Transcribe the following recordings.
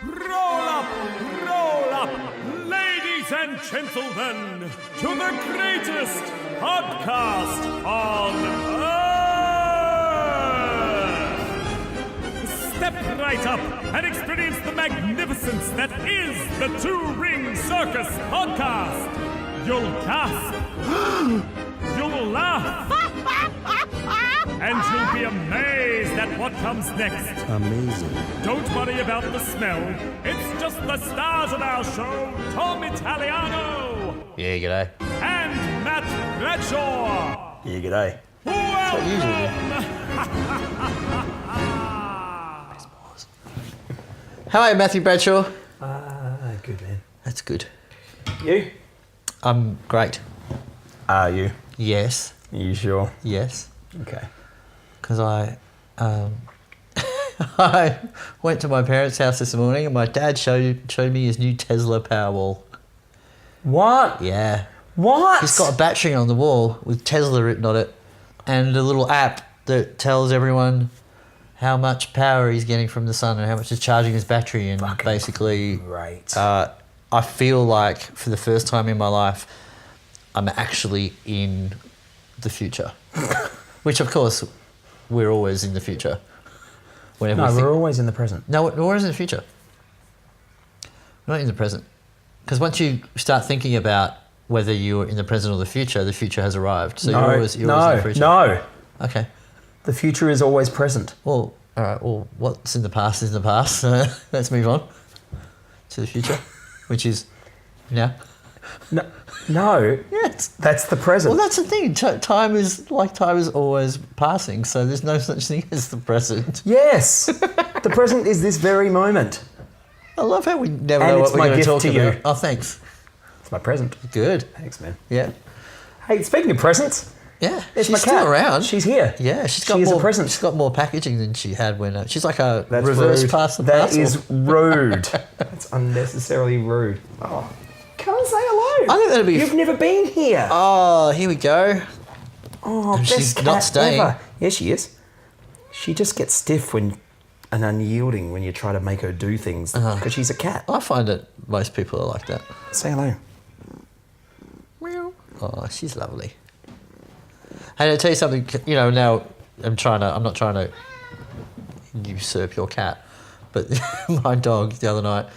Roll up, ladies and gentlemen, to the greatest podcast on earth. Step right up and experience the magnificence that is the Two Ring Circus podcast. You'll gasp, you'll laugh, and you'll be amazed at what comes next. Amazing. Don't worry about the smell. It's just the stars of our show, Tom Italiano Yeah, g'day. and Matt Bradshaw. Yeah, g'day. Welcome. How are you, Matthew Bradshaw? Good man. That's good. You? I'm great. Are you? Yes. Are you sure? Yes. Okay. Because I I went to my parents' house this morning and my dad showed me his new Tesla Powerwall. What? Yeah. What? He's got a battery on the wall with Tesla written on it and a little app that tells everyone how much power he's getting from the sun and how much is charging his battery. And basically, great. I feel like for the first time in my life, I'm actually in the future. Which, of course, we're always in the future. Whenever No, we're always in the present. No, we're always in the future. We're not in the present. Because once you start thinking about whether you're in the present or the future has arrived. So you're always in the future. No. Okay. The future is always present. Well, all right. Well, what's in the past is in the past. Let's move on to the future, which is now. No. Yes. That's the present. Well, that's the thing. Time is always passing. So there's no such thing as the present. Yes. The present is this very moment. I love how we never And know it's what my we're going to gift talk to about. you. Oh, thanks. It's my present. Good. Thanks, man. Yeah. Hey, speaking of presents, Yeah. it's She's my still cat. around. She's here. Yeah, she's got She is a more present. She's got more packaging than she had when she's like a That's reverse rude. pass the That parcel. is rude. That's unnecessarily rude. Oh, come and say hello. I think that'd be. You've never been here. Oh, here we go. Oh, And best she's cat not staying. ever. Yeah, she is. She just gets stiff and unyielding when you try to make her do things because she's a cat. I find that most people are like that. Say hello. Meow. Oh, she's lovely. Hey, to tell you something. You know, now I'm not trying to usurp your cat, but my dog the other night.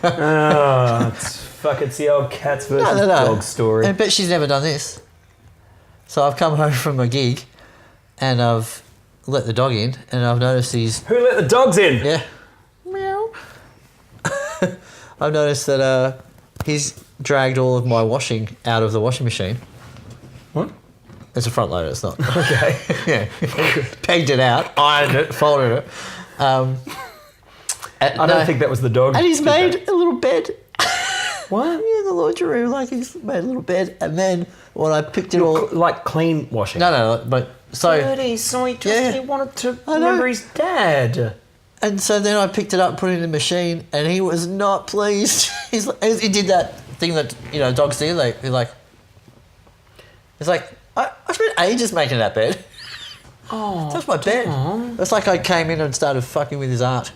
Oh, it's the old cats versus dog story. I bet she's never done this. So I've come home from a gig, and I've let the dog in, and I've noticed he's Who let the dogs in? yeah. Meow. I've noticed that he's dragged all of my washing out of the washing machine. What? It's a front loader, it's not. Okay. Yeah. Pegged it out, ironed it, folded it. I don't think that was the dog. And he's did made that. a little bed. What? Yeah, in the laundry room, like he's made a little bed. And then when I picked it all... Like clean washing. No, but so... Dirty, so he wanted to I know. remember his dad. And so then I picked it up, put it in the machine, and he was not pleased. He did that thing that, dogs do. He's like, I spent ages making that bed. Oh, That's my bed. It's like I came in and started fucking with his art.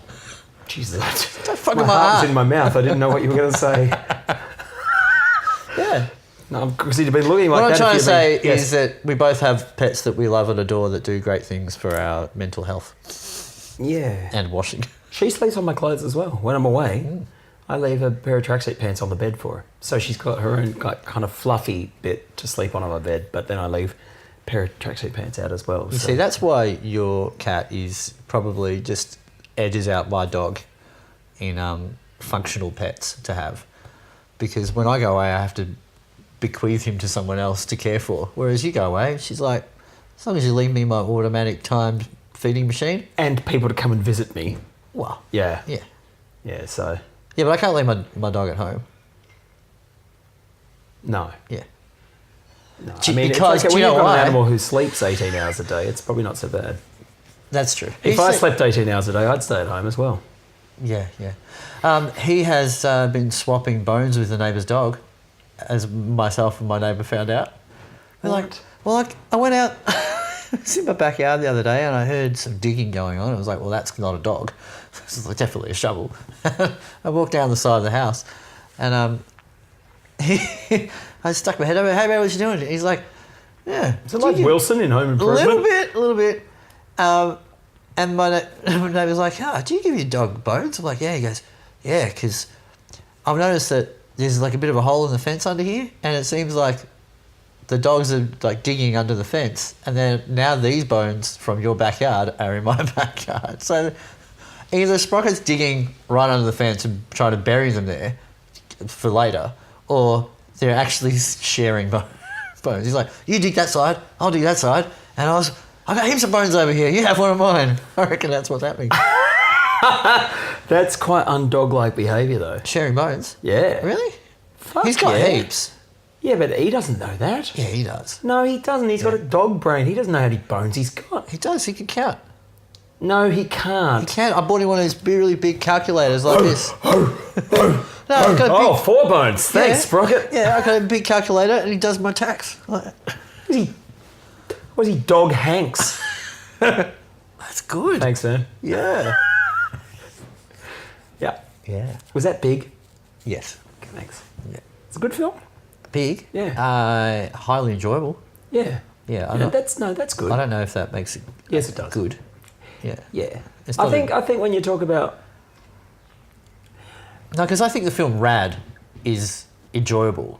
Jesus. Don't fuck My with my heart was art. in my mouth. I didn't know what you were going to say. Yeah. No, because you've been looking like What that. I'm trying to if say you've been- is that we both have pets that we love and adore that do great things for our mental health Yeah. and washing. She sleeps on my clothes as well. When I'm away, I leave a pair of tracksuit pants on the bed for her. So she's got her own kind of fluffy bit to sleep on my bed, but then I leave a pair of tracksuit pants out as well. You see, that's why your cat is probably just edges out my dog in functional pets to have. Because when I go away, I have to bequeath him to someone else to care for. Whereas you go away, she's like, as long as you leave me my automatic timed feeding machine. And people to come and visit me. Well, Yeah. yeah. Yeah, so, Yeah, but I can't leave my dog at home. no. Yeah. No. Because, it's do like you when know you've got why? an animal who sleeps 18 hours a day, it's probably not so bad. That's true. If I slept 18 hours a day, I'd stay at home as well. Yeah. He has been swapping bones with the neighbour's dog, as myself and my neighbour found out. We're like, What? well, I went out was in my backyard the other day and I heard some digging going on. I was like, well, that's not a dog. This is definitely a shovel. I walked down the side of the house and I stuck my head over. Hey, man, what you doing? And he's like, yeah. Is it like Wilson in Home Improvement? A little bit. And my neighbour's like, do you give your dog bones? I'm like, yeah. He goes, yeah, because I've noticed that there's like a bit of a hole in the fence under here and it seems like the dogs are like digging under the fence and then now these bones from your backyard are in my backyard. So either Sprocket's digging right under the fence and trying to bury them there for later, or they're actually sharing bones. He's like, you dig that side, I'll dig that side. And I got heaps of bones over here, you have one of mine. I reckon that's what's happening. That's quite undog-like behaviour, though. Sharing bones? Yeah. Really? Fuck He's got yeah. heaps. Yeah, but he doesn't know that. Yeah, he does. No, he doesn't. He's got a dog brain. He doesn't know how many bones he's got. He does, he can count. No, he He can't. can. I bought him one of those really big calculators like this. No, I've got a big, 4 bones. Thanks, Sprocket. yeah, I've got a big calculator and he does my tax. Like, Was he Dog Hanks? that's good. Thanks, man. Yeah. Yeah. Yeah. Was that big? Yes. Okay, thanks. Yeah. It's a good film. Big. Yeah. Highly enjoyable. Yeah. Yeah. That's good. I don't know if that makes it. Yes, it does. Good. Yeah. Yeah. It's I not think when you talk about No, because I think the film Rad is enjoyable.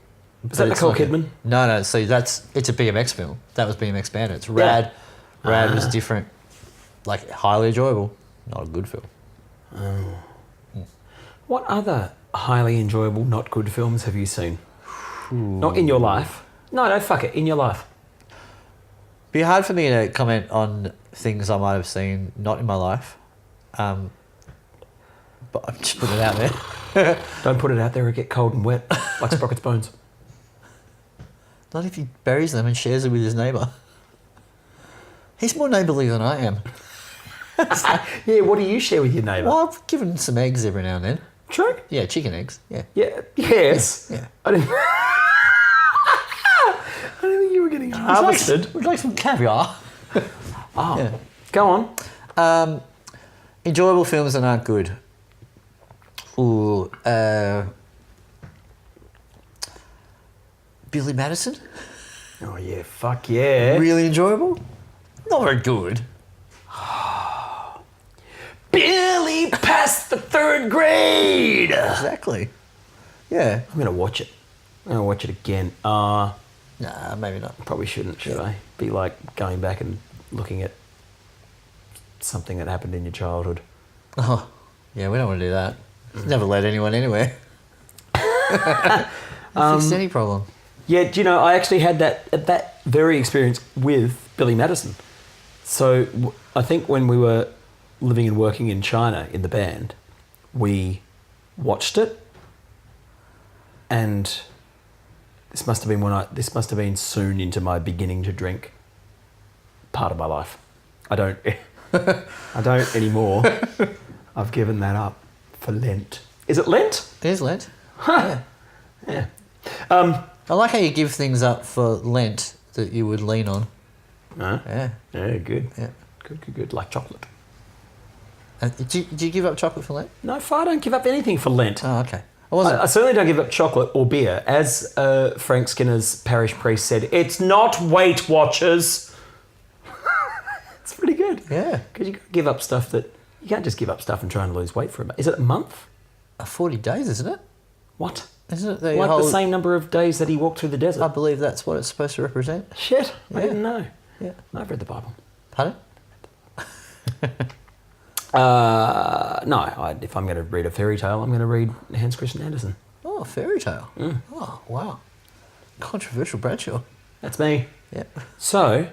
is that Nicole Kidman? No. See, it's a BMX film. That was BMX Bandits. Rad was different. Like highly enjoyable, not a good film. What other highly enjoyable, not good films have you seen? Not in your life. No, fuck it. In your life. Be hard for me to comment on things I might have seen not in my life. But I'm just putting it out there. Don't put it out there or get cold and wet like Sprocket's bones. Not if he buries them and shares them with his neighbour. He's more neighbourly than I am. Yeah, what do you share with your neighbour? Well, I've given some eggs every now and then. True. Yeah, chicken eggs. Yeah. Yeah. Yes. Yeah. I didn't. I didn't think you were getting harvested. Would you like some caviar? Oh, Yeah. go on. Enjoyable films that aren't good. Ooh, Billy Madison. Oh yeah, fuck yeah. Really enjoyable. Not very good. Billy passed the 3rd grade. Exactly. Yeah. I'm gonna watch it. I'm gonna watch it again. Nah, maybe not. Probably shouldn't, should I? Be like going back and looking at something that happened in your childhood. Oh, yeah, we don't want to do that. Never led anyone anywhere. Fixed any problem. Yeah, do you know, I actually had that very experience with Billy Madison. So I think when we were living and working in China in the band, we watched it, and this must have been soon into my beginning to drink part of my life. I don't anymore. I've given that up for Lent. Is it Lent? It is Lent. Huh. Yeah. I like how you give things up for Lent that you would lean on. Yeah. Yeah, good. Yeah. Good. Like chocolate. Do you give up chocolate for Lent? No, I don't give up anything for Lent. Oh, okay. I certainly don't give up chocolate or beer. As Frank Skinner's parish priest said, it's not Weight Watchers. It's pretty good. Yeah. Because you give up stuff that... You can't just give up stuff and try and lose weight for a month. Is it a month? 40 days, isn't it? What? Isn't it The same number of days that he walked through the desert? I believe that's what it's supposed to represent. Shit, I Yeah. didn't know. Yeah. I've read the Bible. Pardon? No, if I'm going to read a fairy tale, I'm going to read Hans Christian Andersen. Oh, fairy tale. Oh, wow. Controversial Bradshaw. That's me. Yeah. So,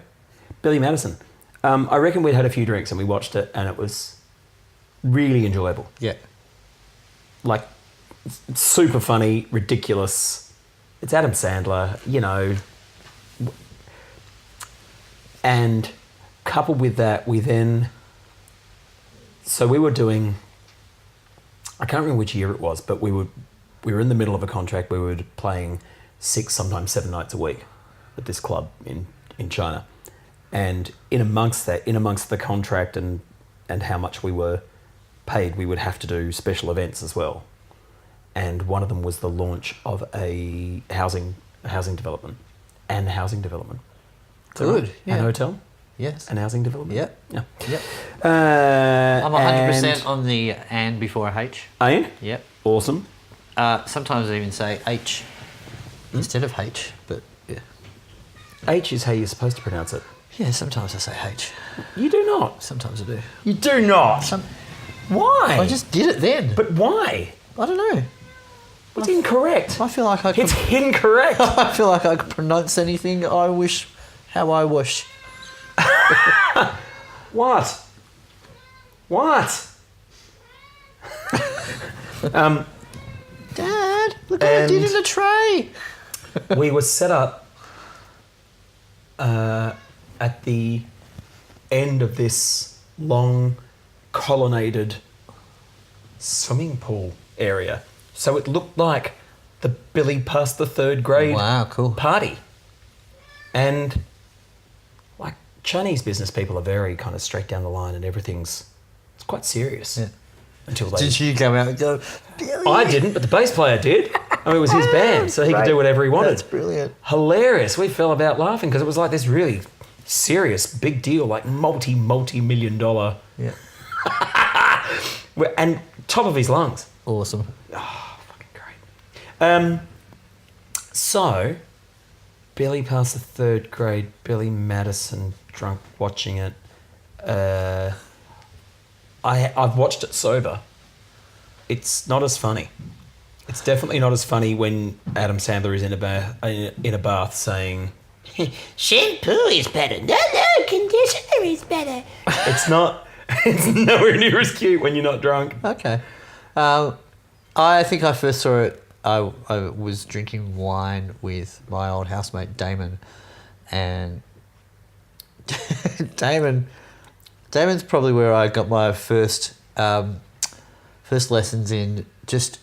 Billy Madison. I reckon we'd had a few drinks and we watched it and it was really enjoyable. Yeah. Like, super funny, ridiculous. It's Adam Sandler, you know. And coupled with that, we then... So we were doing... I can't remember which year it was, but we were in the middle of a contract. We were playing 6, sometimes 7 nights a week at this club in China. And in amongst the contract and how much we were paid, we would have to do special events as well. And one of them was the launch of a housing development. And housing development. Good. Right? Yeah. An hotel? Yes. An housing development? Yep. Yeah. Yep. I'm I'm 100% on the and before a H. And? Yep. Awesome. Sometimes I even say H instead of H, but yeah. H is how you're supposed to pronounce it. Yeah, sometimes I say H. You do not. Sometimes I do. You do not. Why? I just did it then. But why? I don't know. It's incorrect. I feel like I could, It's incorrect. I feel like I could pronounce anything I wish, how I wish. What? Dad, look what I did in the tray. We were set up at the end of this long colonnaded swimming pool area. So it looked like the Billy past the third grade Wow, cool. party. And like Chinese business people are very kind of straight down the line and it's quite serious. Yeah. Until they... Did you come out and go, Billy? I didn't, but the bass player did. I mean, it was his band, so he could do whatever he wanted. That's brilliant. Hilarious. We fell about laughing because it was like this really serious, big deal, like multi-million-dollar. Yeah. And top of his lungs. Awesome. Oh, fucking great. So, Billy passed the third grade, Billy Madison, drunk watching it. I've watched it sober. It's not as funny. It's definitely not as funny when Adam Sandler is in a bath saying, shampoo is better. No, conditioner is better. It's not. It's nowhere near as cute when you're not drunk. Okay. I think I first saw it, I was drinking wine with my old housemate Damon, and Damon's probably where I got my first lessons in just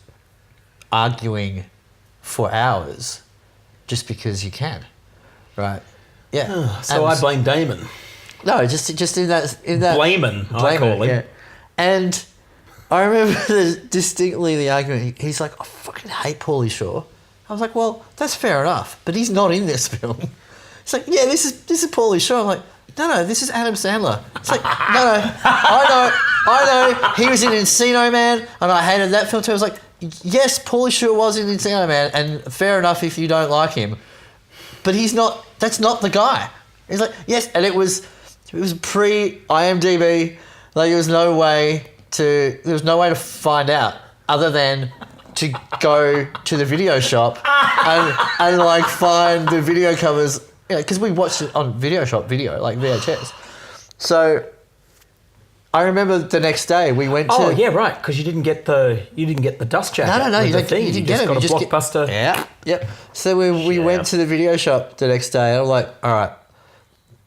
arguing for hours just because you can, right? Yeah. So I blame Damon. No, just in that Blamin', I call him. Yeah. And I remember distinctly the argument. He's like, I fucking hate Pauly Shore. I was like, well, that's fair enough, but he's not in this film. It's like, yeah, this is Pauly Shore. I'm like, no, this is Adam Sandler. It's like, no, I know. He was in Encino Man, and I hated that film too. I was like, yes, Pauly Shore was in Encino Man, and fair enough if you don't like him, but he's not. That's not the guy. He's like, yes, and it was pre-IMDb. Like, there was no way to find out other than to go to the video shop and like find the video covers, because we watched it on video shop video, like VHS. So I remember the next day we went to... Oh, yeah, right, because you didn't get the dust jacket. No, you didn't get it. You just got a get Blockbuster. Yeah, yep. So we went to the video shop the next day, and I'm like, all right,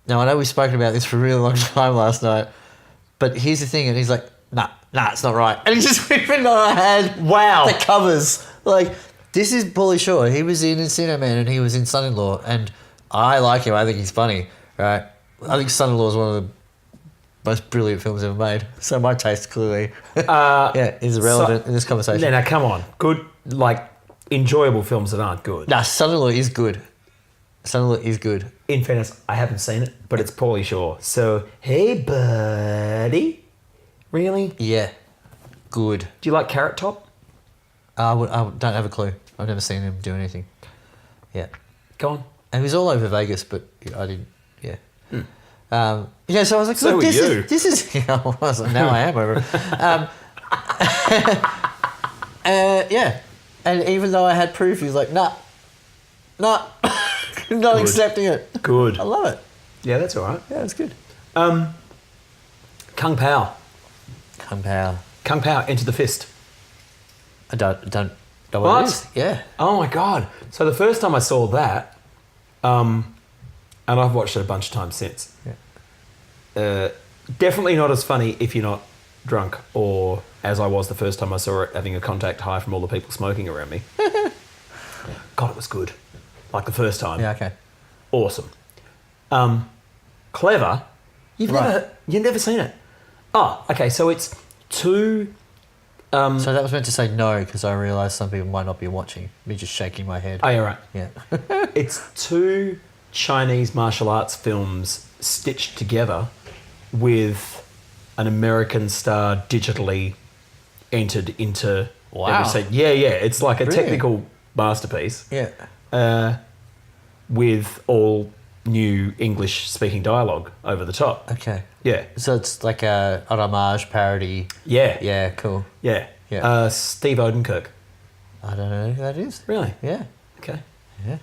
now I know we've spoken about this for a really long time last night, but here's the thing, and he's like, nah, it's not right. And he just even though I had the covers. Like, this is Pauly Shore. He was in Encino Man and he was in Son-in-Law, and I like him. I think he's funny, right? I think Son-in-Law is one of the most brilliant films ever made. So my taste clearly is irrelevant in this conversation. Now, come on. Good, like, enjoyable films that aren't good. Nah, Son-in-Law is good. Son-in-Law is good. In fairness, I haven't seen it, but it's Pauly Shore. So, hey, buddy. Really? Yeah. Good. Do you like Carrot Top? I don't have a clue. I've never seen him do anything. Yeah. Go on. And he was all over Vegas, but I didn't. Yeah. So I was like, so look, were you. This is. Now I am over. Yeah. And even though I had proof, he was like, nah, not accepting it. Good. I love it. Yeah, that's all right. Yeah, it's good. Kung Pao. Kung Pao, Enter the Fist. I don't know what What? it is. Yeah. Oh my God. So the first time I saw that, and I've watched it a bunch of times since. Yeah. Definitely not as funny if you're not drunk, or as I was the first time I saw it, having a contact high from all the people smoking around me. God, it was good. Like the first time. Yeah, okay. Awesome. Clever. You've Right. never seen it. Oh, okay. So it's two. So that was meant to say no because I realised some people might not be watching. Me just shaking my head. Oh, you're right. Yeah. It's two Chinese martial arts films stitched together with an American star digitally entered into Wow. every scene. Yeah. It's like a Brilliant. technical masterpiece Yeah. with all new English speaking dialogue over the top. Okay. Yeah. So it's like an homage parody. Yeah. Yeah, cool. Yeah. Yeah. Steve Odenkirk. I don't know who that is. Really? Yeah. Okay. Yeah.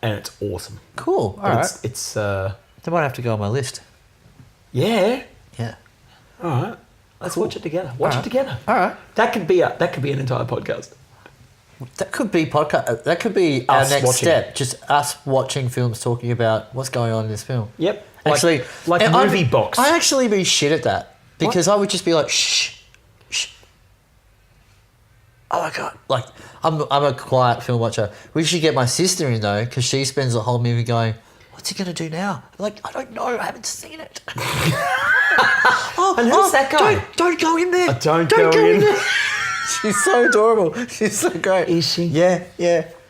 And it's awesome. Cool. All But right. It's They might have to go on my list. yeah. Yeah. All right. Let's watch it together. Watch All it right. together. All right. That could be an entire podcast. That could be podcast. That could be our Us next watching step. Just us watching films, talking about what's going on in this film. Yep. Actually, like and movie box. I actually be shit at that because I would just be like, shh, shh. Oh my god! Like I'm a quiet film watcher. We should get my sister in though because she spends the whole movie going, "What's he gonna do now?" I'm like, I don't know. I haven't seen it. And who's that guy? Don't go in there. Don't go in. there. She's so adorable. She's so great. Is she? Yeah.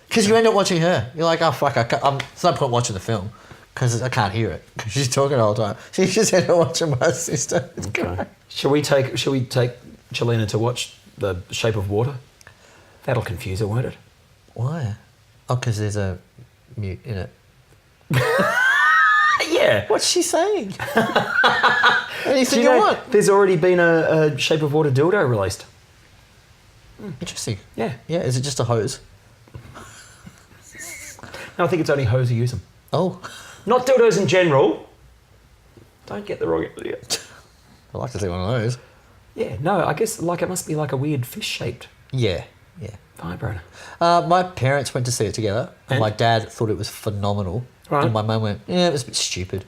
Because you end up watching her. You're like, oh fuck, there's no point watching the film because I can't hear it because she's talking all the time. So you just end up watching my sister. It's Okay. great. Shall we take Chelina to watch The Shape of Water? That'll confuse her, won't it? Why? Oh, because there's a mute in it. Yeah. What's she saying? Anything Do you you know, want. there's already been a Shape of Water dildo released. Interesting. Yeah. Yeah, is it just a hose? No, I think it's only hoes who use them. Oh, Not dildos in general. Don't get the wrong idea. I'd like to see one of those. Yeah, no, I guess like it must be like a weird fish-shaped Yeah. vibrator. My parents went to see it together, and And? my dad thought it was phenomenal. Right. And my mum went, yeah, it was a bit stupid.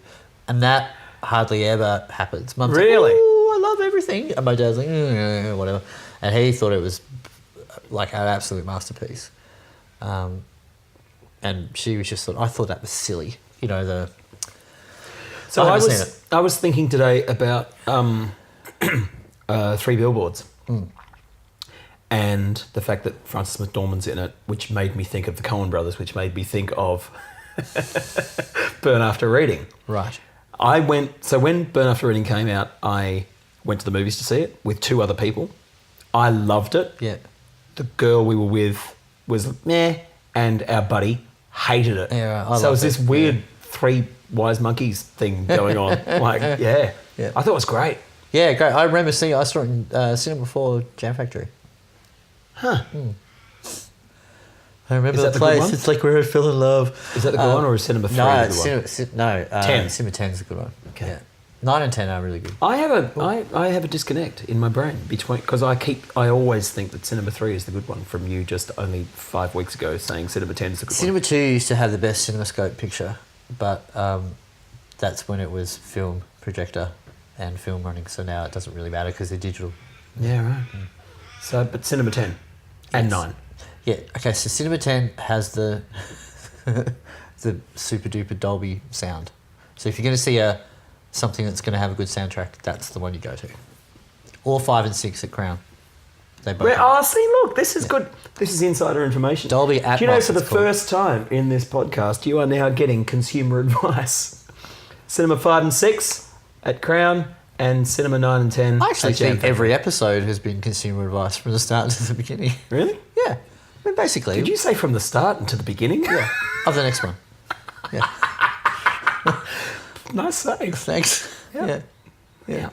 And that hardly ever happens. Mum's Really? like, oh, I love everything. And my dad's like, whatever. And he thought it was like an absolute masterpiece. And she was just I thought that was silly. You know, So I I haven't seen it. was thinking today about 3 Billboards. And the fact that Frances McDormand's in it, which made me think of the Coen brothers, which made me think of Burn After Reading. Right. So when Burn After Reading came out, I went to the movies to see it with 2 other people. I loved it. Yeah. The girl we were with was meh, and our buddy hated it. Yeah, right. I so it was loved this it, weird 3 wise monkeys thing going on. Like, yeah. I thought it was great. Yeah, great. I remember seeing it. I saw it in Cinema 4 Jam Factory. Huh. I remember Is that the the good place. one? It's like where I fell in love. Is that the good one or is Cinema 3 No, the it's good one? 10. 10. Cinema 10 is a good one. Okay. Yeah. 9 and 10 are really good. I have a disconnect in my brain between because I always think that Cinema 3 is the good one from you just only 5 weeks ago saying Cinema 10 is the good Cinema one. 2 used to have the best CinemaScope picture, but that's when it was film projector and film running. So now it doesn't really matter because they're digital. Yeah, right. So, but Cinema 10 and Yes. 9. Yeah. Okay. So Cinema 10 has the the super duper Dolby sound. So if you're going to see something that's going to have a good soundtrack, that's the one you go to. Or 5 and 6 at Crown. They both. have. See, look, this is good. This is insider information. Dolby Do you know, Atmos, for the it's called. first time in this podcast, you are now getting consumer advice. Cinema 5 and 6 at Crown and Cinema 9 and 10 I actually at Jam think Factory. every episode has been consumer advice from the start to the beginning. Really? Yeah. I mean, basically. Did you say from the start and to the beginning? Yeah. Of the next one. Yeah. Nice save. Thanks. Yeah. Yeah.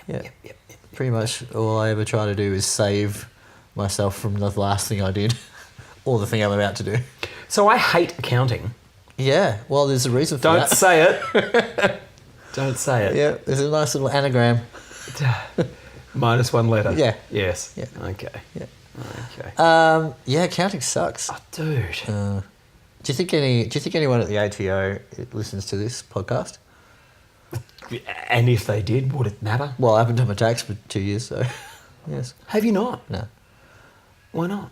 Yeah. Yeah. Pretty much all I ever try to do is save myself from the last thing I did or the thing I'm about to do. So I hate accounting. Yeah. Well, there's a reason for Don't that. say it. Don't say it. Yeah. There's a nice little anagram. Minus 1 letter. Yeah. Yes. Yeah. Okay. Yeah. Okay. Yeah. Accounting sucks. Oh, dude. Do you think anyone at the ATO listens to this podcast? And if they did, would it matter? Well, I haven't done my tax for 2 years, so yes. Have you not? No. Why not?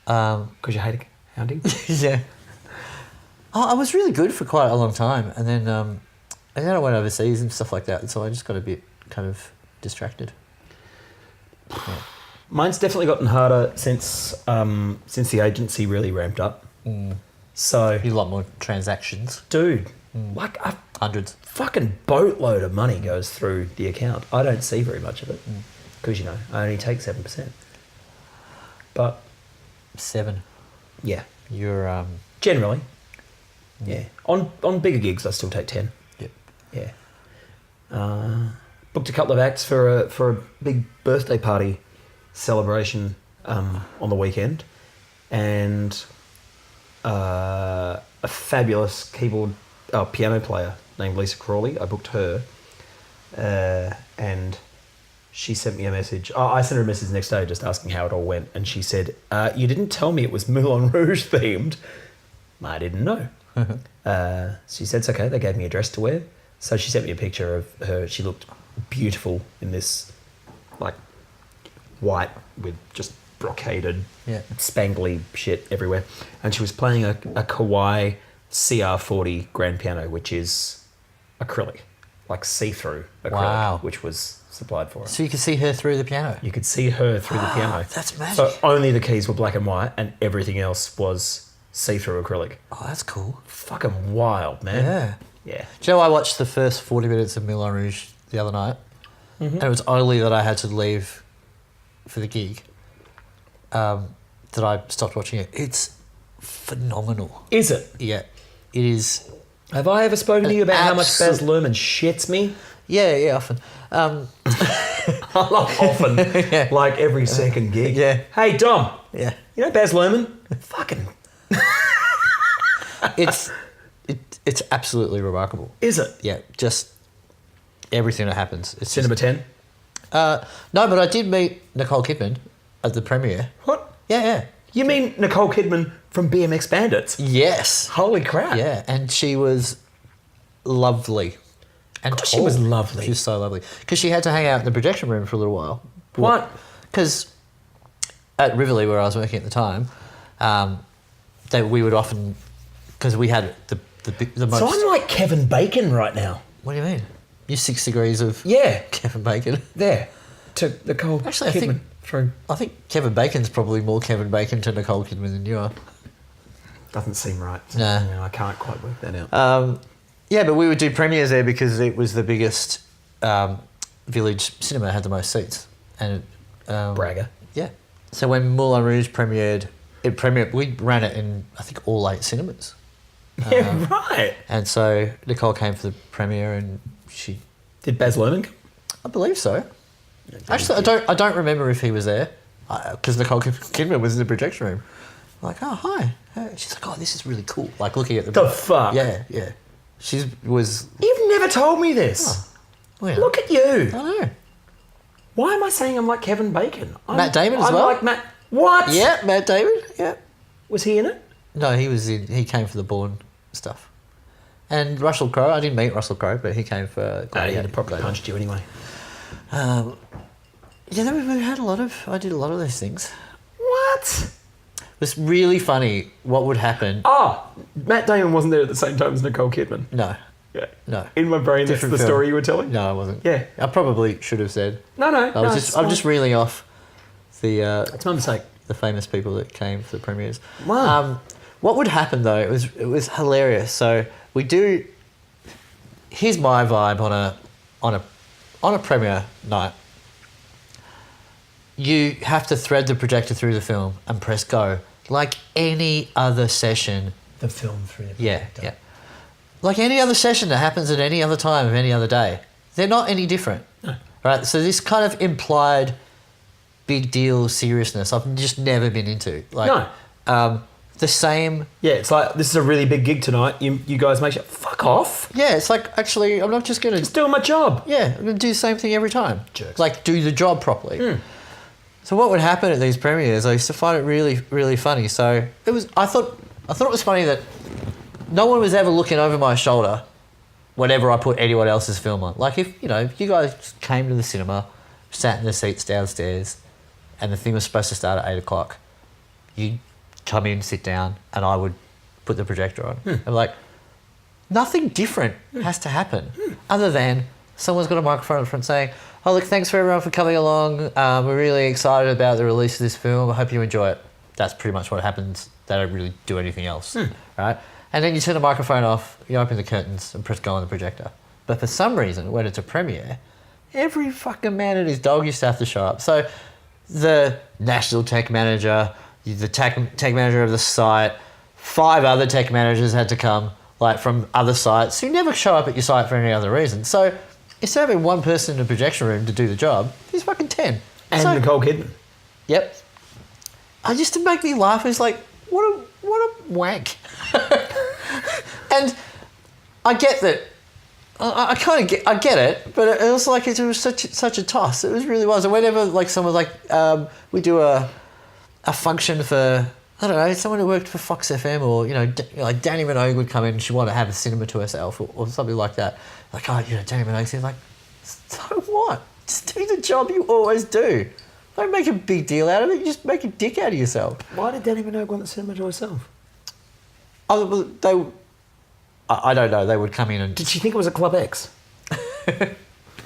Um, Because you hate accounting? yeah. Oh, I was really good for quite a long time, and then I went overseas and stuff like that, and so I just got a bit kind of distracted. Yeah. Mine's definitely gotten harder since the agency really ramped up. So A lot more transactions. dude, like a Hundreds. fucking boatload of money goes through the account. I don't see very much of it because I only take 7%. But 7. yeah, You're generally, yeah. On bigger gigs, I still take 10. Yep. Yeah. Booked a couple of acts for a big birthday party celebration on the weekend, and a fabulous piano player named Lisa Crawley. I booked her, and she sent me a message. I sent her a message the next day just asking how it all went, and she said, "You didn't tell me it was Moulin Rouge themed." I didn't know. She said, "It's okay." They gave me a dress to wear, so she sent me a picture of her. She looked beautiful in this, like, white with just brocaded, spangly shit everywhere, and she was playing a Kawai CR40 grand piano, which is acrylic, like see-through acrylic, Wow. which was supplied for her. So you could see her through the piano. You could see her through the piano. That's magic. So only the keys were black and white, and everything else was see-through acrylic. Oh, that's cool. Fucking wild, man. Yeah. Yeah. Do you know, I watched the first 40 minutes of Moulin Rouge the other night, and it was only that I had to leave for the gig that I stopped watching it. It's phenomenal. Is it? Yeah, it is. Have I ever spoken to you about how much absolute- Baz Luhrmann shits me? Yeah, often. I love often, Yeah. like every second gig. Yeah. Hey, Dom. Yeah. You know Baz Luhrmann? Fucking. It's absolutely remarkable. Is it? Yeah, just everything that happens. It's Cinema 10? no, but I did meet Nicole Kidman at the premiere. What? Yeah. You mean Nicole Kidman from BMX Bandits? Yes. Holy crap. Yeah, and she was lovely. And Of course she was lovely. She was so lovely. Because she had to hang out in the projection room for a little while. What? Because at Riverlea, where I was working at the time, we would often... Because we had the most... So I'm like Kevin Bacon right now. What do you mean? You're 6 degrees of Yeah. Kevin Bacon. There. To Nicole Actually, I Kidman. think- Through. I think Kevin Bacon's probably more Kevin Bacon to Nicole Kidman than you are. Doesn't seem right. Nah. No, I can't quite work that out. Yeah, but we would do premieres there because it was the biggest village cinema, had the most seats. And Bragger. Yeah. So when Moulin Rouge premiered, we ran it in, I think, all 8 cinemas. Yeah, right. And so Nicole came for the premiere and she... Did Baz Luhrmann come? I believe so. Actually, I don't remember if he was there because Nicole Kidman was in the projection room. I'm like, oh, hi. She's like, oh, this is really cool. Like, looking at The fuck? Yeah. She was... You've never told me this. Oh, well, Look at you. I know. Why am I saying I'm like Kevin Bacon? Matt Damon as I'm well? like Matt... What? Yeah, Matt Damon. Yeah. Was he in it? No, he came for the Bourne stuff. And Russell Crowe, I didn't meet Russell Crowe, but he came for... No, he had probably punched you anyway. Yeah, then we had I did a lot of those things. What? It was really funny what would happen. Oh, Matt Damon wasn't there at the same time as Nicole Kidman. No. Yeah. No. In my brain, Different that's the film. story you were telling? No, I wasn't. Yeah. I probably should have said. No. I'm just reeling off the It's my mistake. the famous people that came for the premieres. Wow. What would happen though? It was hilarious. So we do. Here's my vibe on a premiere night. You have to thread the projector through the film and press go like any other session. The film through the Yeah. Like any other session that happens at any other time of any other day. They're not any different. No. Right? So this kind of implied big deal seriousness I've just never been into. Like, the same... Yeah, it's like, this is a really big gig tonight. You guys make sure... Fuck off. Yeah, it's like, actually, I'm not just going to... Just doing my job. Yeah, I'm going to do the same thing every time. Jerks. Like, do the job properly. So what would happen at these premieres, I used to find it really, really funny. So I thought it was funny that no one was ever looking over my shoulder whenever I put anyone else's film on. Like, if you guys came to the cinema, sat in the seats downstairs, and the thing was supposed to start at 8 o'clock, you'd come in, sit down, and I would put the projector on. I'm like, nothing different has to happen other than someone's got a microphone in front saying, oh, look, thanks for everyone for coming along. We're really excited about the release of this film. I hope you enjoy it. That's pretty much what happens. They don't really do anything else, right? And then you turn the microphone off, you open the curtains and press go on the projector. But for some reason, when it's a premiere, every fucking man and his dog used to have to show up. So the national tech manager, the tech manager of the site, 5 other tech managers had to come, like from other sites who never show up at your site for any other reason. So instead of having one person in the projection room to do the job, there's fucking 10. And so, Nicole Kidman. Yep. I just to make me laugh, it's like, what a wank. And I get that. I get it, but it was like it was such a toss. It really was. And whenever like someone like we do a function for, I don't know, someone who worked for Fox FM, or like Danny Minogue would come in and she wanted to have a cinema to herself or something like that. Like, oh, Danny Minogue says, like, so what? Just do the job you always do. Don't make a big deal out of it. You just make a dick out of yourself. Why did Danny Minogue want the cinema to herself? Oh, I don't know. They would come in and... Did she think it was a Club X?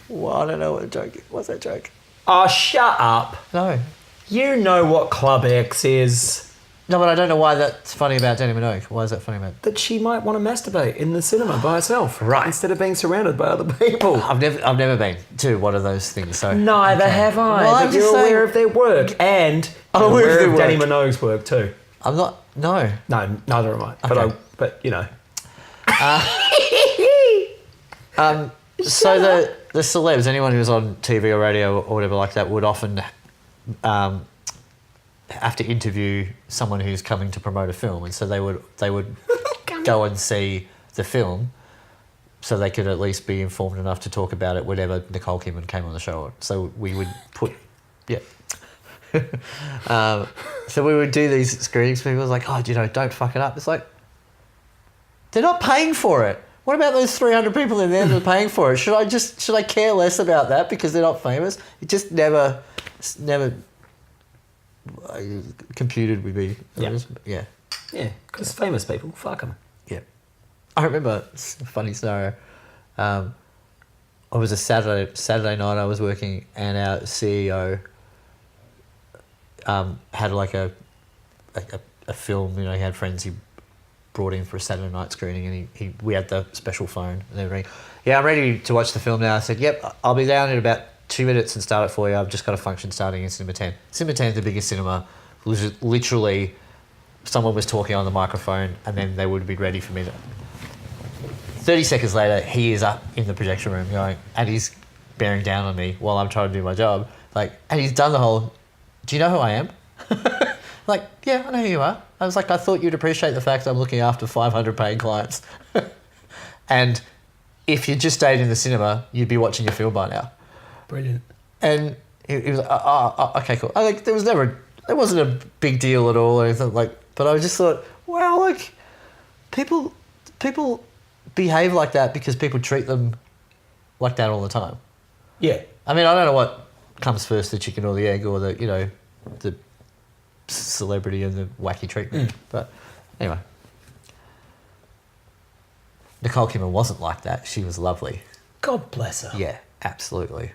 Well, I don't know what a joke is. What's that joke? Oh, shut up. No. You know what Club X is. No, but I don't know why that's funny about Danny Minogue. Why is that funny about? That she might want to masturbate in the cinema by herself. Right. Instead of being surrounded by other people. I've never been to one of those things, so... Neither have I. Well, but you're aware of their work. And I'm you're aware of their of Danny work. Minogue's work too. I'm not... No. No, neither am I. Okay. But you know. So the celebs, anyone who was on TV or radio or whatever like that, would often have to interview someone who's coming to promote a film, and so they would go and see the film, so they could at least be informed enough to talk about it whenever Nicole Kidman came on the show. So we would put, yeah. So we would do these screenings. People was like, oh, don't fuck it up. It's like, they're not paying for it. What about those 300 people in there that are paying for it? Should I care less about that because they're not famous? It just never computed with me. Yeah. Yeah, because famous people, fuck them. Yeah. I remember a funny scenario. It was a Saturday night I was working, and our CEO had like a film. He had friends he brought in for a Saturday night screening, and we had the special phone and everything. Yeah, I'm ready to watch the film now. I said, yep, I'll be down in about 2 minutes and start it for you. I've just got a function starting in Cinema 10. Cinema 10 is the biggest cinema. Literally, someone was talking on the microphone and then they would be ready for me to... 30 seconds later, he is up in the projection room going, and he's bearing down on me while I'm trying to do my job. And he's done the whole, do you know who I am? Like, yeah, I know who you are. I was like, I thought you'd appreciate the fact I'm looking after 500 paying clients. And if you just stayed in the cinema, you'd be watching your film by now. Brilliant. And he was like, okay, cool. There wasn't a big deal at all or anything but I just thought, wow, like, people behave like that because people treat them like that all the time. Yeah. I mean, I don't know what comes first, the chicken or the egg, or the celebrity and the wacky treatment. But anyway, Nicole Kidman wasn't like that. She was lovely. God bless her. Yeah, absolutely.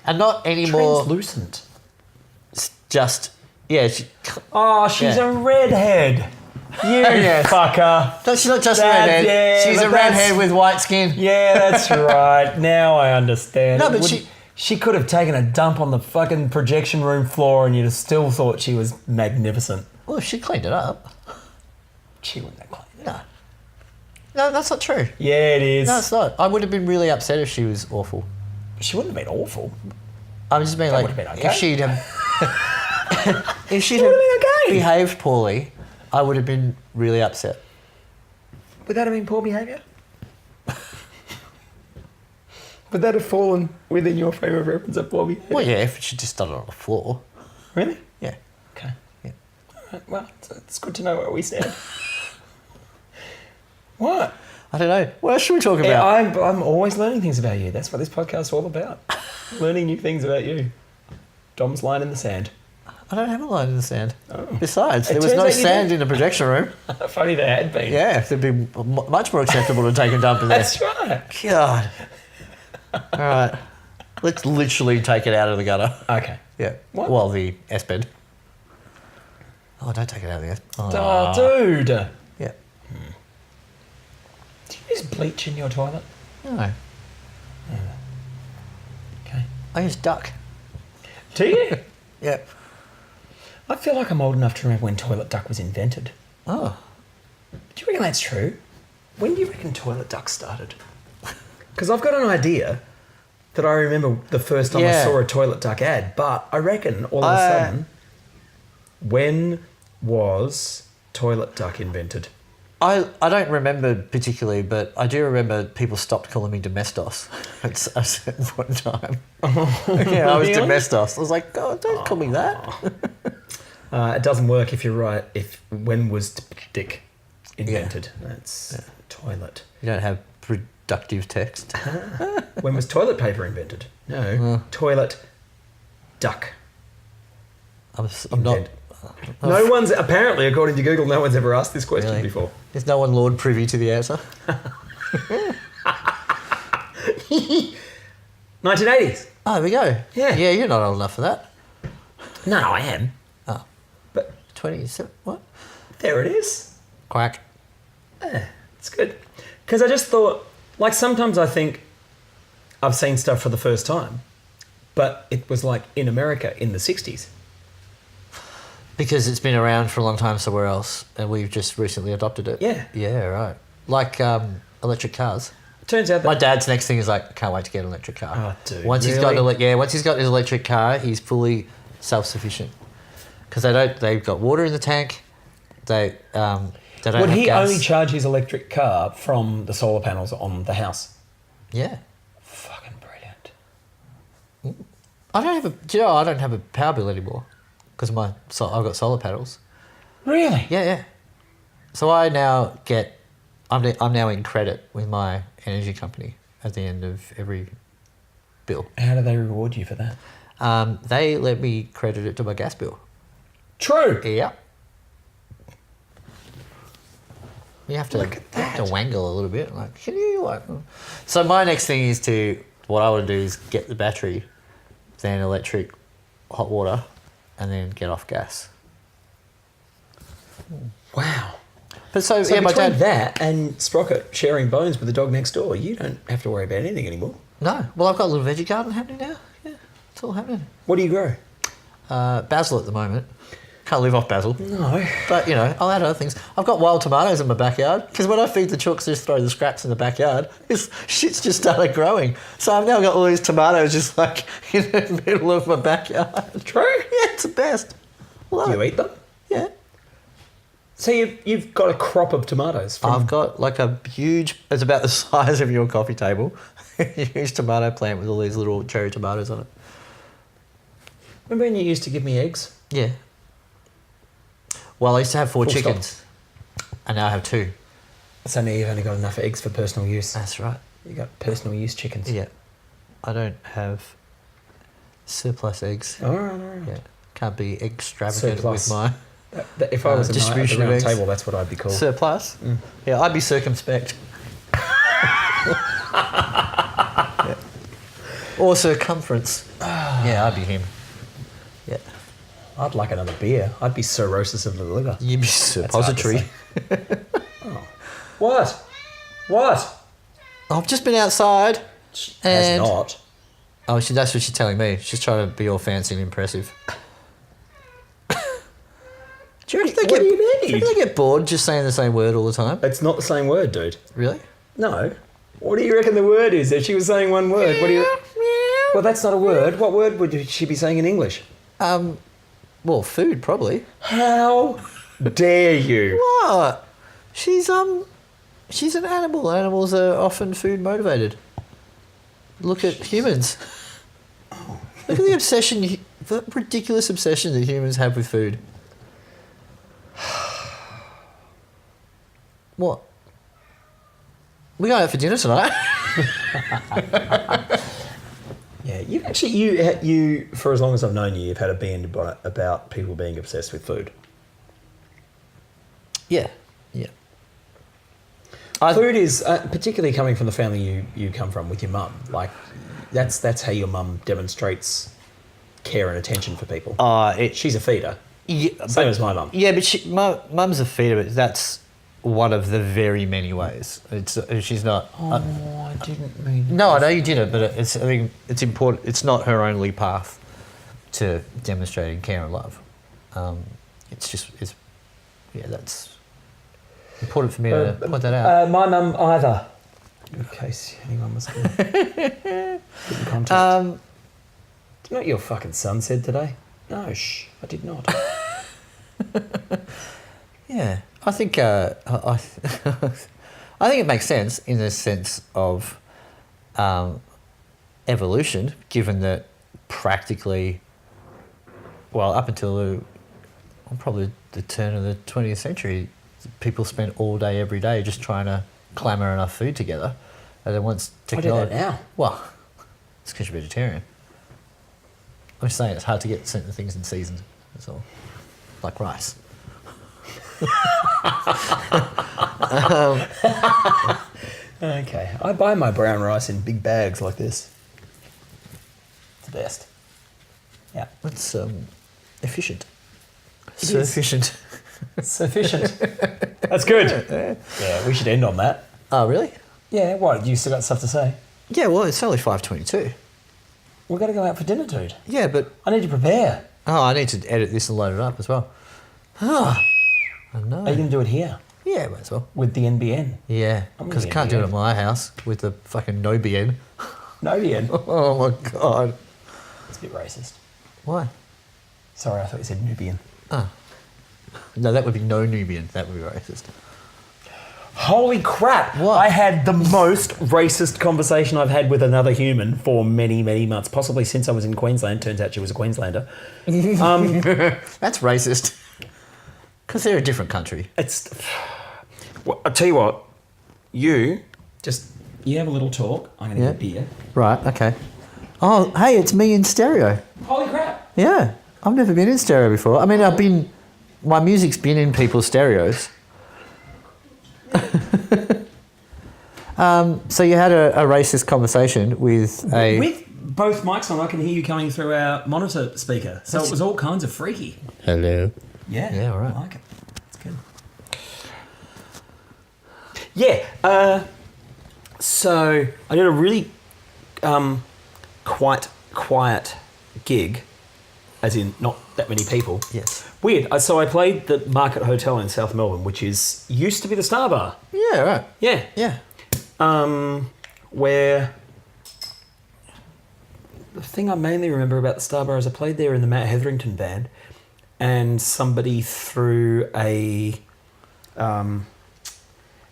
And not anymore. Translucent. Just, yeah. She's a redhead. You Yes. fucker. No, she's not just a redhead. Yeah, she's a redhead with white skin. Yeah, that's right. Now I understand. No, but she could have taken a dump on the fucking projection room floor and you'd have still thought she was magnificent. Well, she cleaned it up. She wouldn't have cleaned it. No, that's not true. Yeah, it is. No, it's not. I would have been really upset if she was awful. She wouldn't have been awful. I'm just being That like, would have been okay. if she'd have, if she'd Would have have been okay. behaved poorly, I would have been really upset. Would that have been poor behaviour? Would that have fallen within your frame of reference of poor behaviour? Well, yeah, if she'd just done it on the floor. Really? Yeah. Okay. Yeah. All right, well, it's good to know where we stand. What? I don't know. What else should we talk Yeah, about? I'm always learning things about you. That's what this podcast's all about. Learning new things about you. Dom's line in the sand. I don't have a line in the sand. Oh. Besides, there was turns no out you sand do. in the projection room. If only there had been. Yeah, it'd be much more acceptable to take a dump in there. That's right. God. All right. Let's literally take it out of the gutter. Okay. Yeah. What? Well, the S bed. Oh, don't take it out of the S. Oh, dude. Yeah. Do you use bleach in your toilet? No. Okay. I use duck. Do you? Yeah. I feel like I'm old enough to remember when toilet duck was invented. Oh. Do you reckon that's true? When do you reckon toilet duck started? Because I've got an idea that I remember the first time I saw a toilet duck ad, but I reckon all of a sudden, when was toilet duck invented? I don't remember particularly, but I do remember people stopped calling me Domestos at a certain point in time. Yeah, I was Really? Domestos. I was like, God, don't call me that. It doesn't work if you're right. When was dick invented? That's toilet. You don't have productive text. When was toilet paper invented? No, toilet duck. I'm not. Invent. No one's apparently, according to Google, no one's ever asked this question Really? before. Is no one Lord privy to the answer? 1980s. Oh, there we go. Yeah. Yeah, you're not old enough for that. No, I am. Oh. But 27. What? there it is. Quack. Yeah, it's good. Because I just thought, like, sometimes I think I've seen stuff for the first time, but it was like in America in the 60s. Because it's been around for a long time somewhere else, and we've just recently adopted it. Yeah. Yeah, right. Like electric cars. Turns out that My dad's next thing is like, I can't wait to get an electric car. Oh, dude, once he's really? got once he's got his electric car, he's fully self-sufficient. Because they've got water in the tank. They don't would have he gas. only charge his electric car from the solar panels on the house? Yeah. Fucking brilliant. I don't have a power bill anymore because I've got solar panels. Really? Yeah. So I now I'm now in credit with my energy company at the end of every bill. How do they reward you for that? They let me credit it to my gas bill. True. Yeah. You have to, Look at that. You have to wangle a little bit. Like, can you like? So my next thing is what I want to do is get the battery, then electric, hot water, and then get off gas. Wow. But so So yeah, my between dad. that and Sprocket sharing bones with the dog next door, you don't have to worry about anything anymore. No, well I've got a little veggie garden happening now. Yeah, it's all happening. What do you grow? Basil at the moment. Can't live off basil. No. But, I'll add other things. I've got wild tomatoes in my backyard because when I feed the chooks, just throw the scraps in the backyard, this shit's just started growing. So I've now got all these tomatoes just like in the middle of my backyard. True. Yeah, it's the best. Do you eat them? Yeah. So you've got a crop of tomatoes. I've got like a huge, it's about the size of your coffee table, huge tomato plant with all these little cherry tomatoes on it. Remember when you used to give me eggs? Yeah. Well, I used to have 4 Full chickens, and now I have 2. So now you've only got enough eggs for personal use. That's right. You got personal use chickens. Yeah. I don't have surplus eggs. All right. Yeah. Can't be extravagant Surplus. with my If I was a knight at distribution the of round eggs. table, that's what I'd be called. surplus. Yeah, I'd be circumspect. Yeah. Or circumference. Yeah, I'd be him. Yeah. I'd like another beer. I'd be cirrhosis of the liver. You'd be That's hard to suppository. say. What? What? I've just been outside. Has And not. oh, that's what she's telling me. She's trying to be all fancy and impressive. Do you reckon What do you need? Do you reckon they get bored just saying the same word all the time? It's not the same word, dude. Really? No. What do you reckon the word is? If she was saying one word, what do you... Well, that's not a word. What word would she be saying in English? Well, food probably. How dare you? What? She's an animal. Animals are often food motivated. Look at humans. Look at the obsession, the ridiculous obsession that humans have with food. What? We're going out for dinner tonight. Yeah, you for as long as I've known you, you've had a band about people being obsessed with food. Yeah, yeah. Food is particularly coming from the family you come from with your mum. Like that's how your mum demonstrates care and attention for people. She's a feeder. Yeah, Same as my mum. Yeah, but mum's a feeder, but that's one of the very many ways. She's not. I didn't mean. No, I know you didn't, but I think it's important. It's not her only path to demonstrating care and love. That's important for me to point that out. My mum either, in case anyone was going to get in contact. Do you know what your fucking son said today? No, I did not. Yeah, I think I think it makes sense in the sense of evolution, given that practically, well, up until probably the turn of the 20th century, people spent all day, every day, just trying to clamour enough food together. And then once technology... I do that now. Well, it's because you're vegetarian. I'm just saying it's hard to get certain things in season. That's all. Like rice. Okay. I buy my brown rice in big bags like this. It's the best. Yeah. It's efficient. It is. Efficient. Sufficient. That's good. Yeah, we should end on that. Oh, really? Yeah, what? You still got stuff to say? Yeah, well, it's only 5:22. We've got to go out for dinner, dude. Yeah, but... I need to prepare. Oh, I need to edit this and load it up as well. Oh, I know. Are you going to do it here? Yeah, might as well. With the NBN? Yeah, I'm because I gonna can't get do it NBN. at my house with the fucking no BN. No BN. Oh, my God. It's a bit racist. Why? Sorry, I thought you said Nubian. Oh. No, that would be no Nubian. That would be racist. Holy crap! What? I had the most racist conversation I've had with another human for many, many months, possibly since I was in Queensland. Turns out she was a Queenslander. That's racist. Because they're a different country. Well, I'll tell you what. You have a little talk. I'm going to get a beer. Right, okay. Oh, hey, it's me in stereo. Holy crap! Yeah, I've never been in stereo before. I mean, my music's been in people's stereos. So you had a racist conversation with With both mics on, I can hear you coming through our monitor speaker. So it was all kinds of freaky. Hello. Yeah. Yeah, all right. I like it. It's good. Yeah. So I did a really quite quiet gig, as in not that many people. Yes. Weird. So I played the Market Hotel in South Melbourne, which used to be the Star Bar. Yeah, right. Yeah. Yeah. Where the thing I mainly remember about the Star Bar is I played there in the Matt Hetherington band, and somebody threw a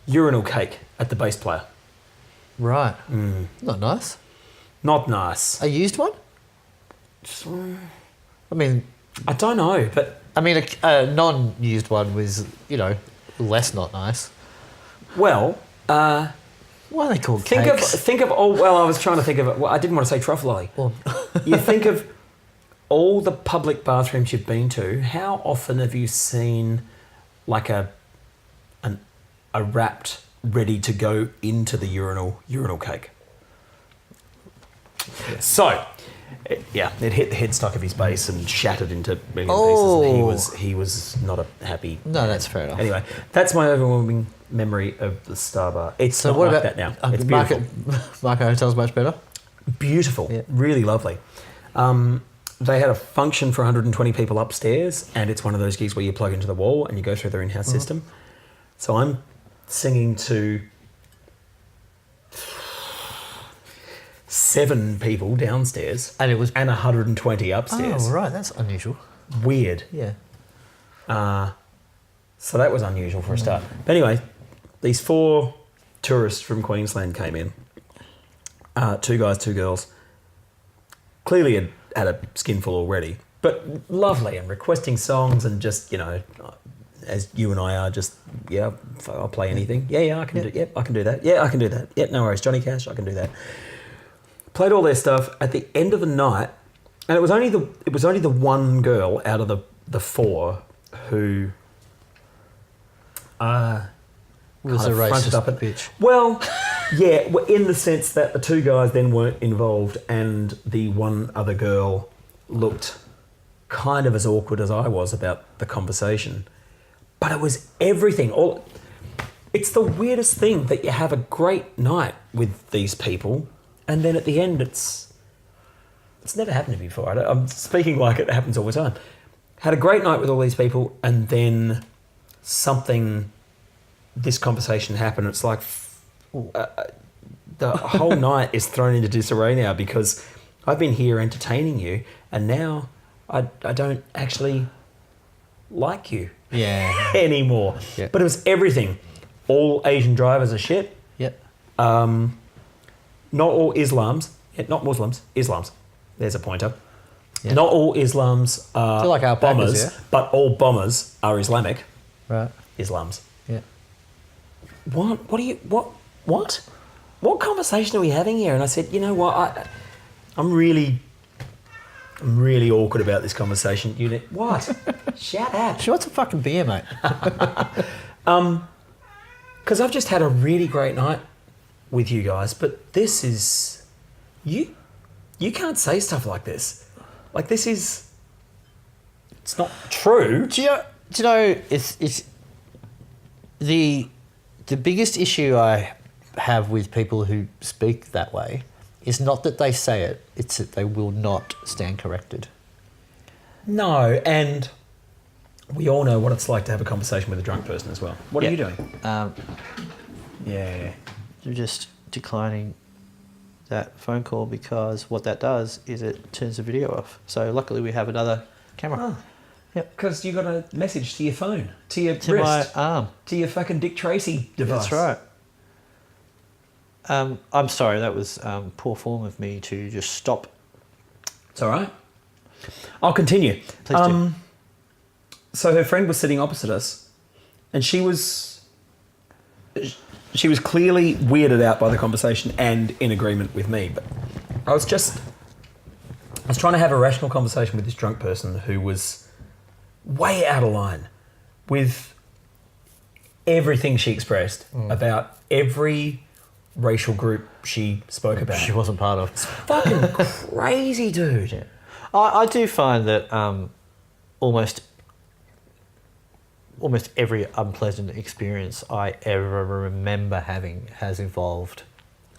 urinal cake at the bass player. Right. Not nice. Not nice. A used one? I mean, I don't know, but a non-used one was, less not nice. well, Why are they called think cakes? of all. Well, I was trying to think of it. Well, I didn't want to say truffle lolly. Well, You think of all the public bathrooms you've been to. How often have you seen like a wrapped, ready to go into the urinal cake? Yeah. So, it hit the headstock of his bass and shattered into a million pieces. And he was not a happy. No, that's fair enough. Anyway, that's my overwhelming memory of the Star Bar. It's So not what like about that now. It's beautiful. Market Hotel's much better? Beautiful. Yeah. Really lovely. They had a function for 120 people upstairs, and it's one of those gigs where you plug into the wall and you go through their in-house system. So I'm singing to 7 people downstairs And it was... and 120 upstairs. Oh, right, that's unusual. Weird. Yeah. So that was unusual for a start. But anyway, these 4 tourists from Queensland came in. 2 guys, 2 girls. Clearly had a skinful already, but lovely and requesting songs and just, as you and I are, just, I'll play anything. I can do that. Yeah, I can do that. Yeah, no worries. Johnny Cash, I can do that. played all their stuff. At the end of the night, and it was only the one girl out of the four who Was kind a of fronted racist up bitch. Well, yeah, in the sense that the two guys then weren't involved, and the one other girl looked kind of as awkward as I was about the conversation. But it was everything. It's the weirdest thing that you have a great night with these people, and then at the end, it's never happened to me before. I'm speaking like it happens all the time. Had a great night with all these people, and then this conversation happened. It's like the whole night is thrown into disarray now because I've been here entertaining you, and now I don't actually like you anymore. Yeah. But it was everything. All Asian drivers are shit. Yep. Not all not Muslims, Islams. There's a pointer. Yeah. Not all Islams are They're like alpacas, bombers, yeah? but all bombers are Islamic. Right. Islams. Yeah. What? What conversation are we having here? And I said, you know what? I'm really awkward about this conversation. What? Shut up. She wants a fucking beer, mate. Because I've just had a really great night with you guys, but this is you can't say stuff like this. Like this is, it's not true. Do you know? It's the biggest issue I have with people who speak that way is not that they say it; it's that they will not stand corrected. No, and we all know what it's like to have a conversation with a drunk person as well. What are you doing? Yeah. You're just declining that phone call because what that does is it turns the video off. So luckily we have another camera. Oh. Yep. Because you got a message to your phone, to your To wrist, my arm. to your fucking Dick Tracy device. That's right. I'm sorry, that was poor form of me to just stop. It's all right. I'll continue. Please do. So her friend was sitting opposite us, and she was clearly weirded out by the conversation and in agreement with me. But I was trying to have a rational conversation with this drunk person who was way out of line with everything she expressed about every racial group she spoke about. She wasn't part of. It's fucking crazy, dude. Yeah. I do find that almost every unpleasant experience I ever remember having has involved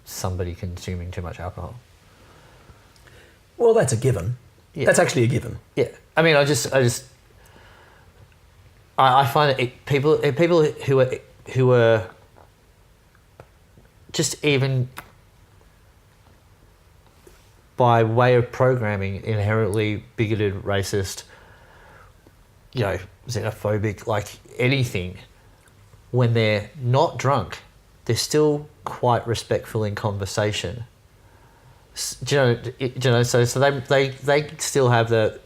somebody consuming too much alcohol. Well, that's a given. Yeah. That's actually a given. Yeah, I mean, I find that people who are just even by way of programming inherently bigoted, racist, xenophobic, like anything, when they're not drunk, they're still quite respectful in conversation. So they still have the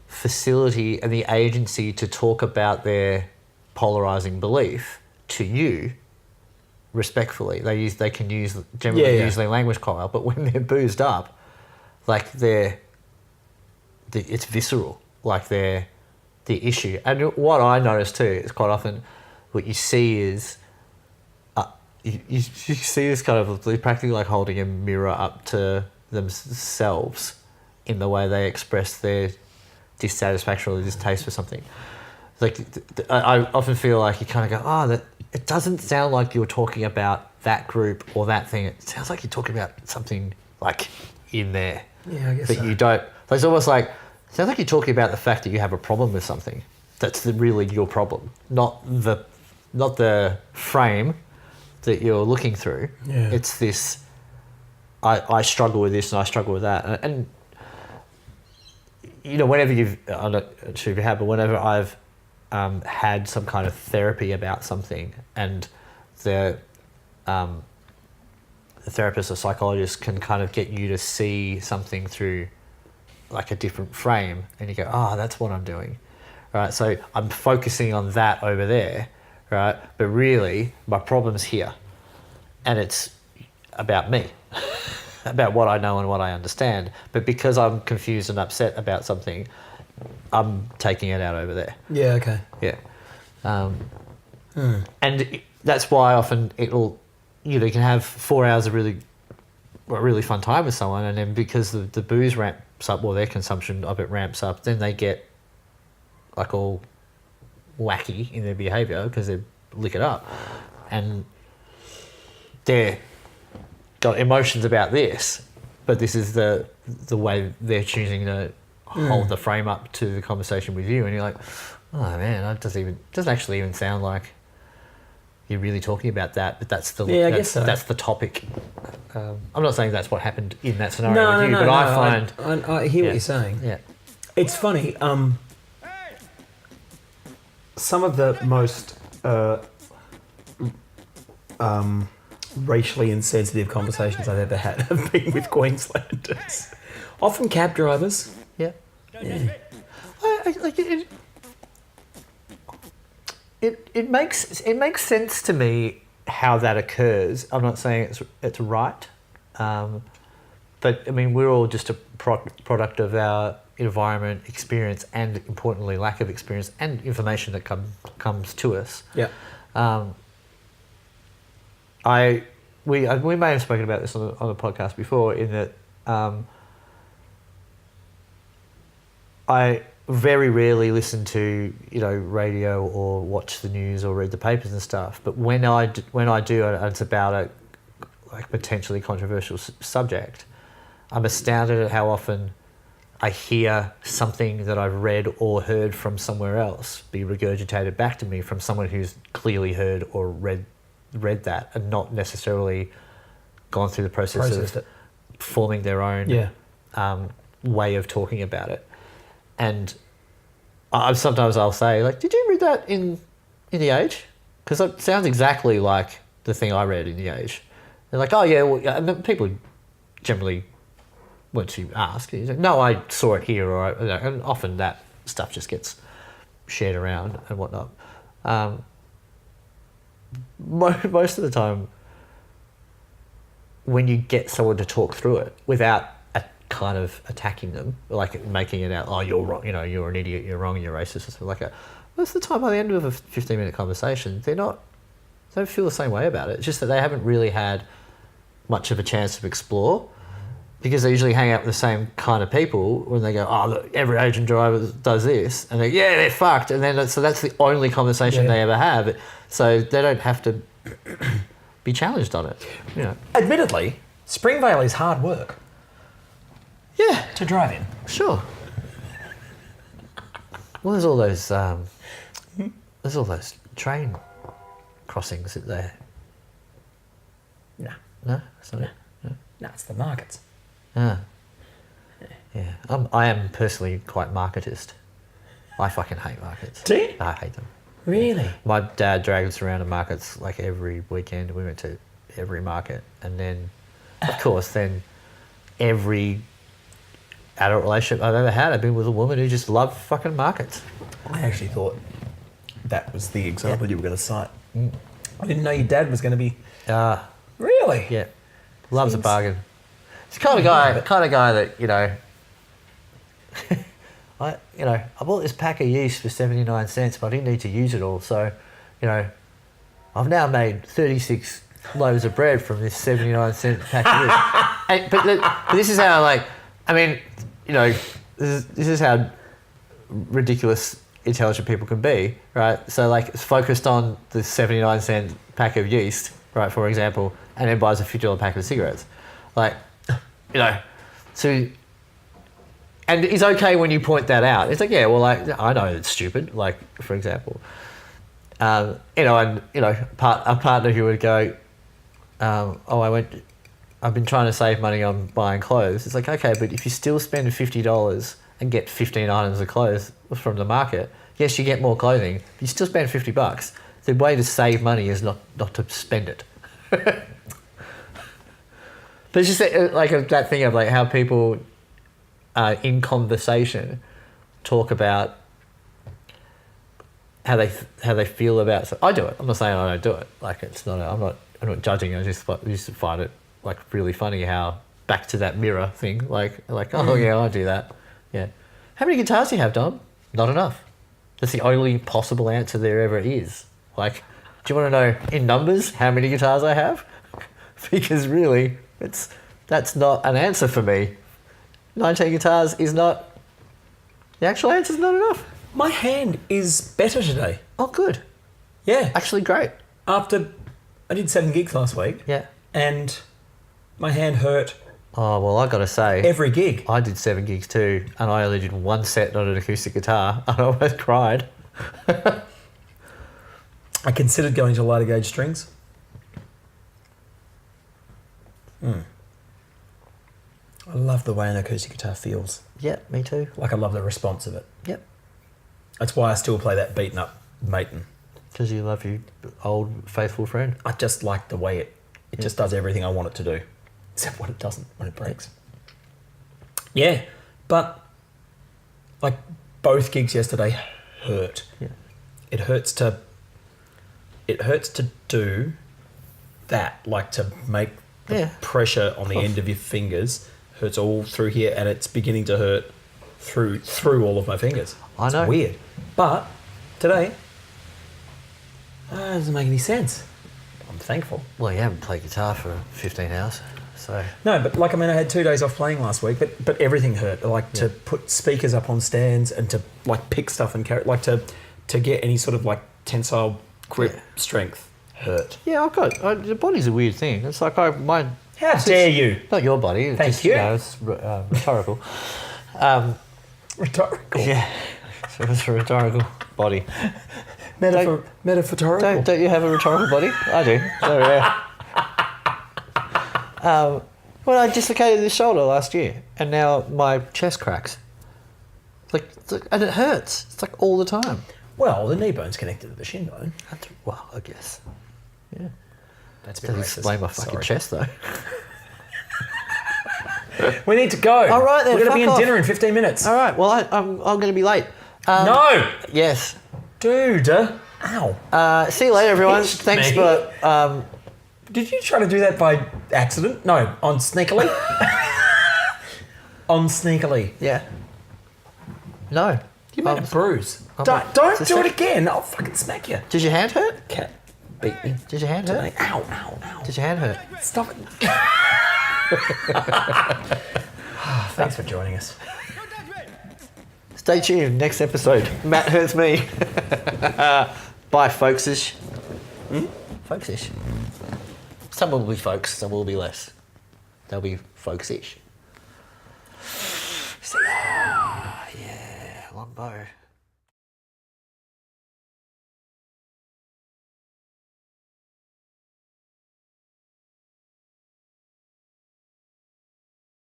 facility and the agency to talk about their polarizing belief to you respectfully. They can use use their language quite well, but when they're boozed up, like it's visceral. Like they're the issue. And what I notice too is quite often what you see is you see this kind of practically like holding a mirror up to themselves in the way they express their dissatisfaction or distaste for something. Like I often feel like you kind of go, that it doesn't sound like you're talking about that group or that thing. It sounds like you're talking about something like in there. Yeah, I guess that so. you don't. It's almost like it sounds like you're talking about the fact that you have a problem with something. That's really your problem, not the frame that you're looking through. Yeah. It's this. I struggle with this and I struggle with that, and whenever I'm not sure if you have, but whenever I've had some kind of therapy about something, and the therapist or psychologist can kind of get you to see something through like a different frame, and you go, that's what I'm doing, right? So I'm focusing on that over there, right? But really, my problem's here, and it's about me. about what I know and what I understand. But because I'm confused and upset about something, I'm taking it out over there. Yeah, okay. Yeah. And that's why often it'll, you know, you can have 4 hours of really fun time with someone, and then because the booze ramps up, or their consumption of it ramps up, then they get like all wacky in their behaviour because they lick it up. And they're got emotions about this, but this is the way they're choosing to hold the frame up to the conversation with you, and you're like, oh man, that doesn't actually even sound like you're really talking about that, but that's the I guess so. That's the topic. I'm not saying that's what happened in that scenario with you, but I find I hear what you're saying. Yeah, It's funny. Some of the most racially insensitive conversations I've ever had have been with Queenslanders, often cab drivers. yeah. I like it. It makes sense to me how that occurs. I'm not saying it's right, but I mean we're all just a product of our environment, experience, and importantly lack of experience and information that comes to us. Yeah. We may have spoken about this on the podcast before, in that I very rarely listen to, you know, radio or watch the news or read the papers and stuff. But when I do, and it's about a like potentially controversial subject, I'm astounded at how often I hear something that I've read or heard from somewhere else be regurgitated back to me from someone who's clearly heard or read that and not necessarily gone through the process of forming their own way of talking about it. And sometimes I'll say, like, did you read that in The Age? Because it sounds exactly like the thing I read in The Age. They're like, oh yeah, well, yeah. And people generally, once you ask, you say, no, I saw it here, or and often that stuff just gets shared around and whatnot. Most of the time, when you get someone to talk through it without kind of attacking them, like making it out, oh, you're wrong, you know, you're an idiot, you're wrong, you're racist, or something like that. Most of the time, by the end of a 15-minute conversation, they don't feel the same way about it. It's just that they haven't really had much of a chance to explore, because they usually hang out with the same kind of people when they go, oh, look, every Asian driver does this, and they go, yeah, they're fucked, and then so that's the only conversation they ever have. So they don't have to be challenged on it. You know. Admittedly, Springvale is hard work. Yeah, to drive in. Sure. Well, there's all those train crossings there. No, it's not it. No, it's the markets. Yeah. I am personally quite marketist. I fucking hate markets. Do you? I hate them. Really? My dad dragged us around to markets like every weekend. We went to every market, and then, of course, every adult relationship I've ever had, I've been with a woman who just loved fucking markets. I actually thought that was the example you were going to cite. I didn't know your dad was going to be. Really? Yeah, loves a bargain. It's the kind of guy that, you know. I bought this pack of yeast for 79 cents, but I didn't need to use it all. So, you know, I've now made 36 loaves of bread from this 79 cent pack of yeast. But this is how, like, I mean, you know, this is how ridiculous intelligent people can be, right? So, like, it's focused on the 79 cent pack of yeast, right, for example, and then buys a $50 pack of cigarettes. Like, you know, so... And it's okay when you point that out. It's like, yeah, well, like, I know it's stupid. Like, for example, a partner who would go, I've been trying to save money on buying clothes. It's like, okay, but if you still spend $50 and get 15 items of clothes from the market, yes, you get more clothing, but you still spend $50. The way to save money is not to spend it. But it's just like that thing of like how people... in conversation, talk about how they feel about. So I do it. I'm not saying I don't do it. Like, it's not. I'm not judging. I just find it like really funny how back to that mirror thing. Like, oh yeah, I'll do that. Yeah. How many guitars do you have, Dom? Not enough. That's the only possible answer there ever is. Like, do you want to know in numbers how many guitars I have? Because really, that's not an answer for me. 19 guitars is not... The actual answer is not enough. My hand is better today. Oh, good. Yeah. Actually, great. After... I did 7 gigs last week. Yeah. And my hand hurt Oh, well, I got to say... every gig. I did 7 gigs too, and I only did 1 set on an acoustic guitar. I almost cried. I considered going to lighter gauge strings. I love the way an acoustic guitar feels. Yeah, me too. Like, I love the response of it. Yep. That's why I still play that beaten up Maton. Because you love your old faithful friend. I just like the way it just does everything I want it to do. Except when it doesn't, when it breaks. Yeah, but like both gigs yesterday hurt. Yeah. It hurts to do that, like to make the pressure on the end of your fingers hurts all through here, and it's beginning to hurt through all of my fingers. I know. It's weird. But today, it doesn't make any sense. I'm thankful. Well, you haven't played guitar for 15 hours, so... No, but like, I mean, I had 2 days off playing last week, but everything hurt. Like to put speakers up on stands and to like pick stuff and carry, like to get any sort of like tensile grip strength hurt. Yeah, the body's a weird thing. It's like mine... How dare you? Not your body. It's Thank just, you. It's rhetorical. Rhetorical. Yeah, so it's a rhetorical body. Metaphorical. Don't you have a rhetorical body? I do. So yeah. Well, I dislocated the shoulder last year, and now my chest cracks. And it hurts. It's like all the time. Well, the knee bone's connected to the shin bone. Well, I guess. Yeah. That's Doesn't explain my fucking chest though. We need to go. All right then. We're going to be in fuck off. dinner in 15 minutes. All right. Well, I'm going to be late. No, Yes. dude. Ow. See you later, everyone. Pinched Thanks me. for. Did you try to do that by accident? No, on sneakily. On sneakily. Yeah. No. You made a bruise. I'm Don't it's a do it sec- again. I'll fucking smack you. Did your hand hurt? Cat beat me. Did your hand hurt? Today. Ow. Did your hand hurt? Stop it. Thanks for joining us. Stay tuned. Next episode. Matt hurts me. Bye, folksish. Folksish. Some will be folks, some will be less. They'll be folksish. See ya. Yeah, long bow.